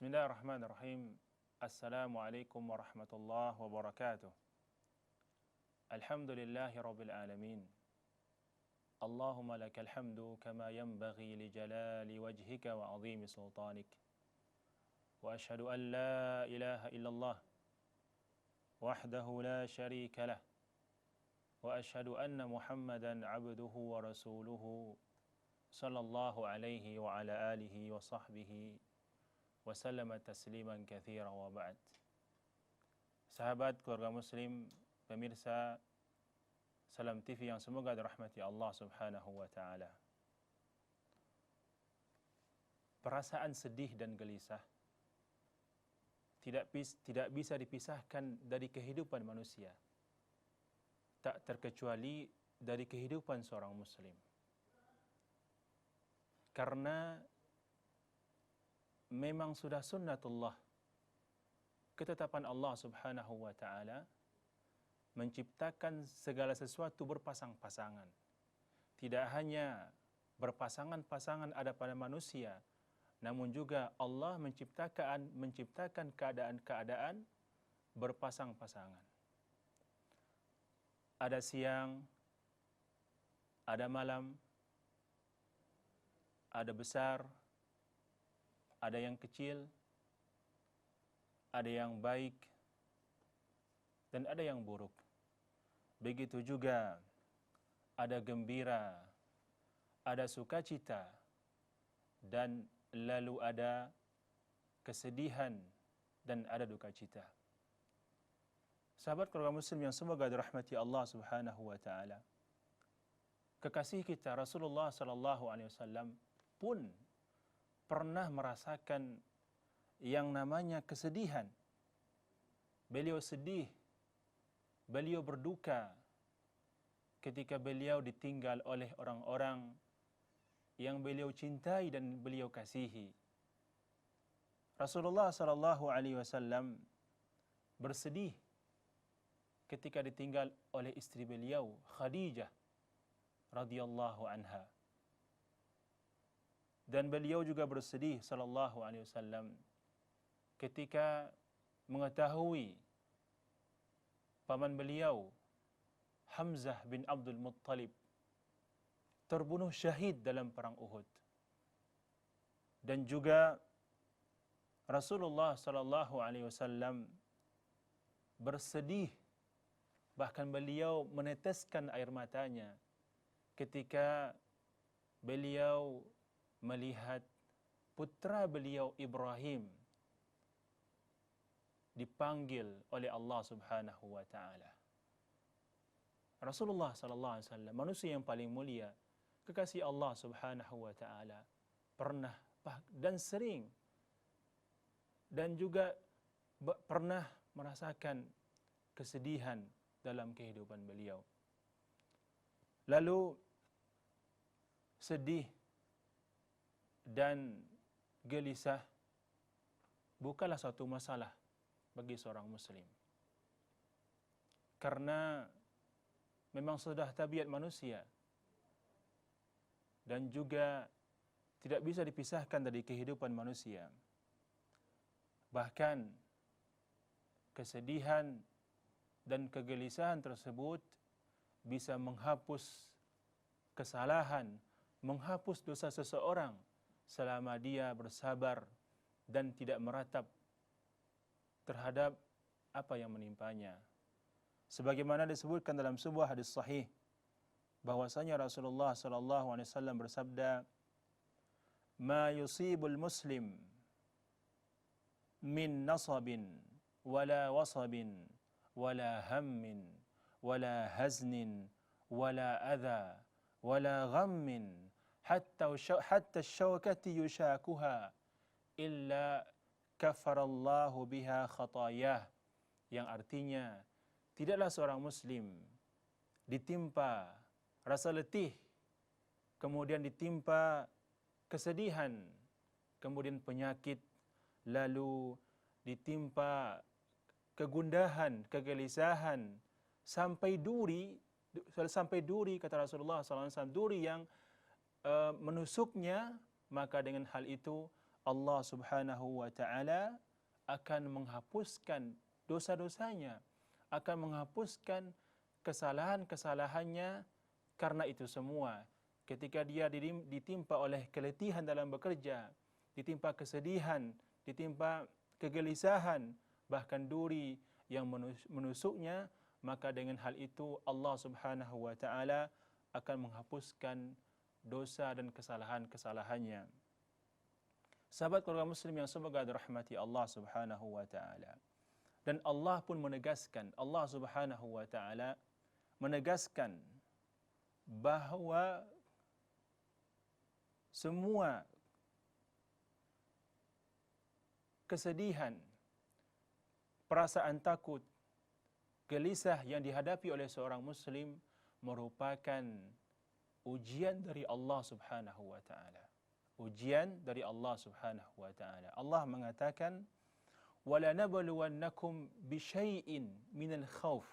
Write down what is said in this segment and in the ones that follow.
Bismillahirrahmanirrahim. Assalamualaikum warahmatullahi wabarakatuh. Alhamdulillahi rabbil alamin. Allahumma lakal hamdu kama yanbaghi li jalali wajhika wa azimi sultanik. Wa ashhadu an la ilaha illallah wahdahu la sharika lah. Wa ashhadu anna Muhammadan abduhu wa rasuluhu sallallahu alaihi wa ala alihi wa sahbihi wa sallama tasliman katsira wa ba'd. Sahabat keluarga muslim, pemirsa Salam TV yang semoga dirahmati Allah Subhanahu wa taala. Perasaan sedih dan gelisah tidak bisa dipisahkan dari kehidupan manusia, tak terkecuali dari kehidupan seorang muslim. Karena memang sudah sunnatullah, ketetapan Allah Subhanahu wa taala menciptakan segala sesuatu berpasang-pasangan. Tidak hanya berpasangan-pasangan ada pada manusia, namun juga Allah menciptakan keadaan-keadaan berpasang-pasangan. Ada siang, ada malam, ada besar, ada yang kecil, ada yang baik, dan ada yang buruk. Begitu juga ada gembira, ada sukacita, dan lalu ada kesedihan, dan ada duka cita. Sahabat keluarga muslim yang semoga dirahmati Allah Subhanahu wa taala, kekasih kita Rasulullah sallallahu alaihi wasallam pun pernah merasakan yang namanya kesedihan. Beliau sedih, beliau berduka ketika beliau ditinggal oleh orang-orang yang beliau cintai dan beliau kasihi. Rasulullah sallallahu alaihi wasallam bersedih ketika ditinggal oleh istri beliau Khadijah radhiyallahu anha. Dan beliau juga bersedih sallallahu alaihi wasallam ketika mengetahui paman beliau Hamzah bin Abdul Muttalib terbunuh syahid dalam perang Uhud. Dan juga Rasulullah sallallahu alaihi wasallam bersedih, bahkan beliau meneteskan air matanya ketika beliau melihat putra beliau Ibrahim dipanggil oleh Allah Subhanahu wa taala. Rasulullah sallallahu alaihi wasallam, manusia yang paling mulia, kekasih Allah Subhanahu wa taala, pernah dan sering dan juga pernah merasakan kesedihan dalam kehidupan beliau. Lalu sedih dan gelisah bukanlah suatu masalah bagi seorang muslim, karena memang sudah tabiat manusia dan juga tidak bisa dipisahkan dari kehidupan manusia. Bahkan kesedihan dan kegelisahan tersebut bisa menghapus kesalahan, menghapus dosa seseorang selama dia bersabar dan tidak meratap terhadap apa yang menimpanya. Sebagaimana disebutkan dalam sebuah hadis sahih bahwasanya Rasulullah sallallahu alaihi wasallam bersabda, "Ma yusibul muslim min nasabin wala wasabin wala hammin wala haznin wala adha wala ghammin hatta asy-syawkati yushakuha illa kafarallahu biha khatayah." Yang artinya, tidaklah seorang muslim ditimpa rasa letih, kemudian ditimpa kesedihan, kemudian penyakit, lalu ditimpa kegundahan, kegelisahan, sampai duri kata Rasulullah SAW, duri yang menusuknya, maka dengan hal itu Allah Subhanahu wa taala akan menghapuskan dosa-dosanya, akan menghapuskan kesalahan-kesalahannya. Karena itu semua, ketika dia ditimpa oleh keletihan dalam bekerja, ditimpa kesedihan, ditimpa kegelisahan, bahkan duri yang menusuknya, maka dengan hal itu Allah Subhanahu wa taala akan menghapuskan dosa dan kesalahan-kesalahannya. Sahabat keluarga muslim yang semoga dirahmati Allah Subhanahu wa taala. Dan Allah pun menegaskan, Allah Subhanahu wa taala menegaskan bahawa semua kesedihan, perasaan takut, gelisah yang dihadapi oleh seorang muslim merupakan ujian dari Allah Subhanahu wa taala. Ujian dari Allah Subhanahu wa taala. Allah mengatakan, "Wala nabluwannakum bisyai'in minal khauf."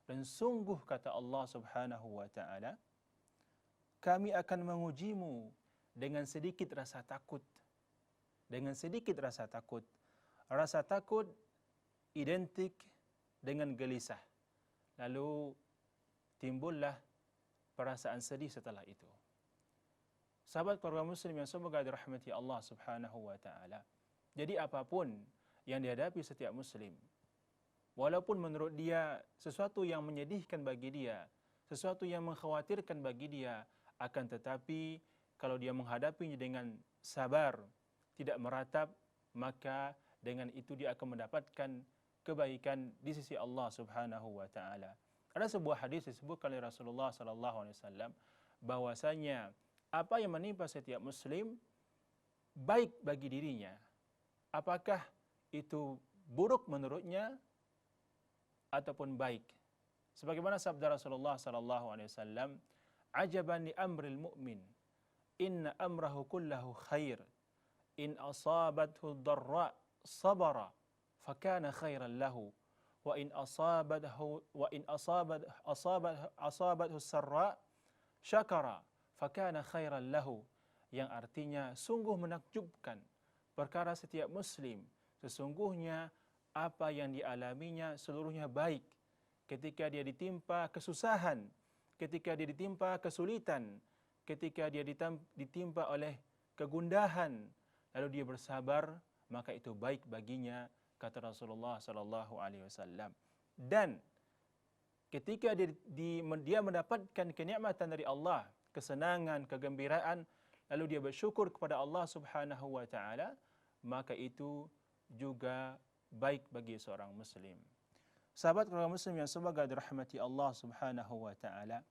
Dan sungguh kata Allah Subhanahu wa taala, kami akan mengujimu dengan sedikit rasa takut. Dengan sedikit rasa takut. Rasa takut identik dengan gelisah. Lalu timbullah perasaan sedih setelah itu. Sahabat keluarga muslim yang semoga dirahmati Allah Subhanahu wa taala. Jadi apapun yang dihadapi setiap muslim, walaupun menurut dia sesuatu yang menyedihkan bagi dia, sesuatu yang mengkhawatirkan bagi dia, akan tetapi kalau dia menghadapinya dengan sabar, tidak meratap, maka dengan itu dia akan mendapatkan kebaikan di sisi Allah Subhanahu wa taala. Ada sebuah hadis disebutkan oleh Rasulullah sallallahu alaihi wasallam bahwasanya apa yang menimpa setiap muslim baik bagi dirinya. Apakah itu buruk menurutnya ataupun baik? Sebagaimana sabda Rasulullah sallallahu alaihi wasallam, "Ajaban li amril mu'min, inna amrahu kullahu khair. In asabathu dharra sabara, fakana khairan lahu. Wa in asabathu sarra syakara, fakana khairan lahu." Yang artinya sungguh menakjubkan perkara setiap muslim. Sesungguhnya apa yang dialaminya seluruhnya baik. Ketika dia ditimpa kesusahan, ketika dia ditimpa kesulitan, ketika dia ditimpa oleh kegundahan, lalu dia bersabar, maka itu baik baginya, kata Rasulullah sallallahu alaihi wasallam. Dan ketika dia mendapatkan kenikmatan dari Allah, kesenangan, kegembiraan, lalu dia bersyukur kepada Allah Subhanahu wa taala, maka itu juga baik bagi seorang muslim. Sahabat keluarga muslim yang semoga dirahmati Allah Subhanahu wa taala.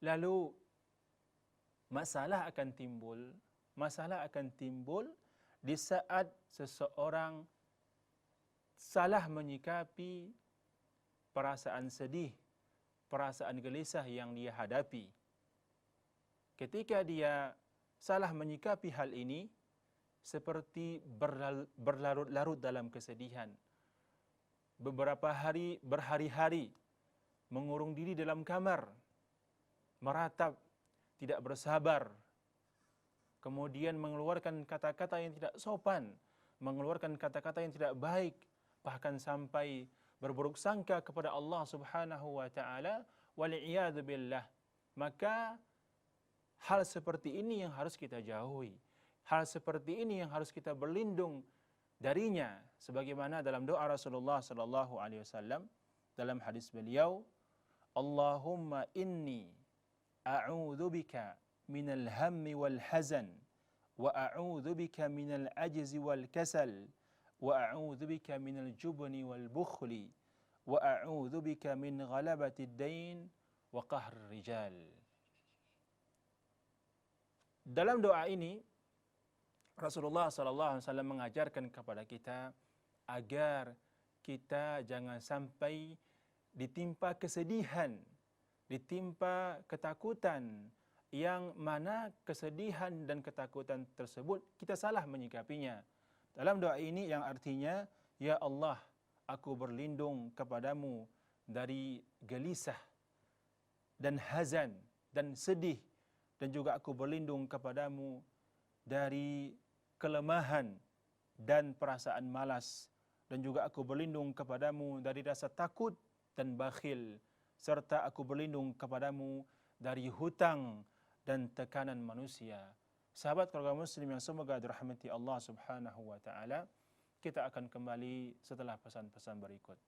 Lalu masalah akan timbul di saat seseorang salah menyikapi perasaan sedih, perasaan gelisah yang dia hadapi. Ketika dia salah menyikapi hal ini, seperti berlarut-larut dalam kesedihan. Berhari-hari mengurung diri dalam kamar, meratap, tidak bersabar, kemudian mengeluarkan kata-kata yang tidak sopan, mengeluarkan kata-kata yang tidak baik, bahkan sampai berburuk sangka kepada Allah Subhanahu wa taala, wal'iyadu billah. Maka hal seperti ini yang harus kita jauhi. Hal seperti ini yang harus kita berlindung darinya, sebagaimana dalam doa Rasulullah sallallahu alaihi wasallam dalam hadis beliau, Allahumma inni a'udzubika minal hammi wal hazan wa a'udzubika minal ajzi wal kasal wa a'udzubika minal jubni wal bukhli wa a'udzubika min ghalabati ad-dain wa qahri rijal. Dalam doa ini Rasulullah SAW mengajarkan kepada kita agar kita jangan sampai ditimpa kesedihan, ditimpa ketakutan, yang mana kesedihan dan ketakutan tersebut kita salah menyikapinya. Dalam doa ini yang artinya, ya Allah, aku berlindung kepadamu dari gelisah dan hazan dan sedih, dan juga aku berlindung kepadamu dari kelemahan dan perasaan malas, dan juga aku berlindung kepadamu dari rasa takut dan bakhil, serta aku berlindung kepadamu dari hutang dan tekanan manusia. Sahabat keluarga muslim yang semoga dirahmati Allah Subhanahu wa taala, kita akan kembali setelah pesan-pesan berikut.